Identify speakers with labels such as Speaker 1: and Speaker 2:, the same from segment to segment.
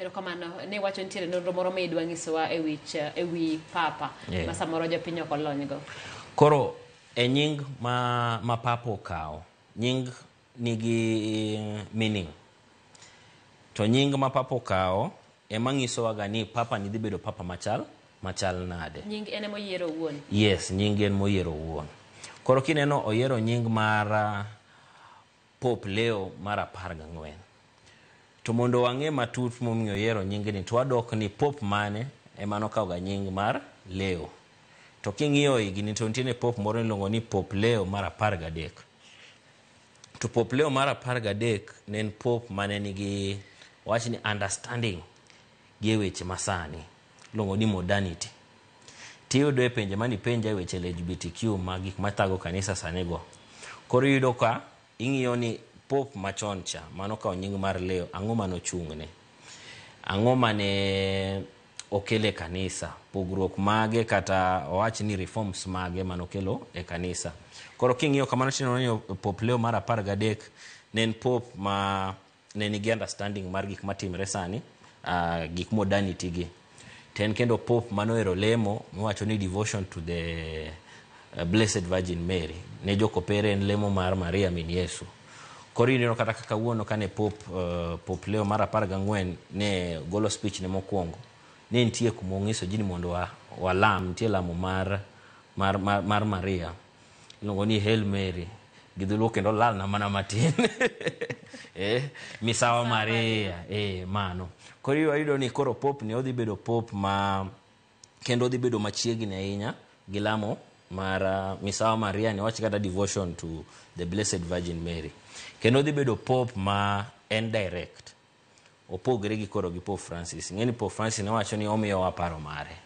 Speaker 1: Erokamano ne wacho ntiere nonro moro ma idwa nyisowa ewi papa ma samoro jopiny ok olonygo.
Speaker 2: Koro e nying ma papa okawo, nying nigi meaning. To nying ma papa okawo ema nyisowaga ni papa ni dhi bedo papa machal nade.
Speaker 1: Nying en ema oyiero owuon.
Speaker 2: Yes, nying en moyiero owuon. Koro kineno oyiero nying mar Pope Leo mar 14. To mondo wang'e matut momiyo oyiero nying ni, to wadok ni Pope mane ema nokawo ga nying mar Leo. To king'iyo higni to nitie Pope moro niluongo ni Pope Leo mar 13. To Pope Leo mar 13 ne en Pope mane nigi wach ni understanding gi weche masani, luongo ni modernity. Tiyudo e penje mani penja e weche LGBTQ ma gik mathago kanisa sanigo. Koro yudo ka ing'iyo ni Pope machon cha manokawo nying mar Leo, ang'o mano chung'ne, ang'o mane okele kanisa, pogruok mage kata owach ni reforms mage manokelo e kanisa. Koro king'iyo kamano tineno ni Pope Leo mar 13 ne en Pope ma ne nigi understanding mar gik matimre sani, gik modernity gi. Ten kendo Pope manohero lemo, miwacho ni devotion to the Blessed Virgin Mary. Ne jokopere en lemo mar Maria min Yesu. Koro ineno kata kaka wuono kane Pope Leo mar 14 ne golo speech ne mokwongo, ne nitie kuma ong'iso ji ni mondo walam, nitie lamo mar Maria, iluongo ni Hail Mary, gi dholuo kendo lal na mana matin. Misawa Maria, mano. Koro yudo ni koro Pope ni odhi bedo Pope ma kendo odhi bedo machiegni ahinya gi lamo mar Misawa Maria, ni wach kata devotion to the Blessed Virgin Mary. Kendo odhi bedo Pope ma en direct. Opogre gi koro gi Pope Francis. Ng'eni Pope Francis ne wacho ni omiyo wa paro mare.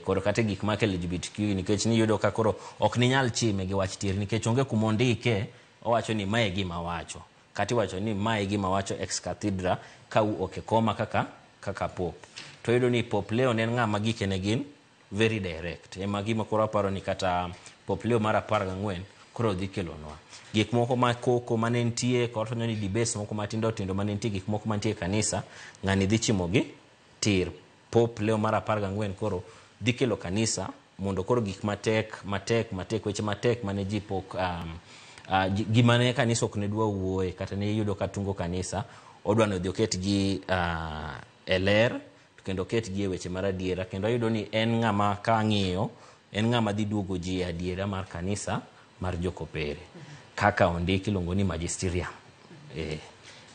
Speaker 2: Koro kata gik ma LGBTQ nikech ni yudo ka koro ok ni nyal chime gi wach tier nikech onge kuma ondike owacho ni mae gima wacho. Kati wacho ni mae gima wacho ex cathedra ka ok koma kaka Pope. To yudo ni Pope Leo ne ng'ama gike ne gin very direct. Ema gima koro aparo ni kata Pope Leo mar 14 koro dhi kelonwa gik moko ma koko mane nitie, koro ni debates moko matindo tindo mane nitie, gik moko mantie kanisa, ng'ani dhi chimo gi tir. Pope Leo mar 14 koro dhi kelo kanisa mondo koro gik matek weche matek mane ji pok gima ne kanisa ok ne dwa wuoye kata ne yudo ka tungo kanisa, odwa no dhi oket gi e ler kendo oket gi e weche mar adiera. Kendo ayudo ni en ng'ama ka ng'iyo en ng'ama dhi duogo ji adiera mar kanisa mar jokopere kaka ondiki iluongo ni magisterium.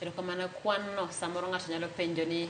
Speaker 1: Erokamano, kwan no samoro ng'ato nyalo penjo ni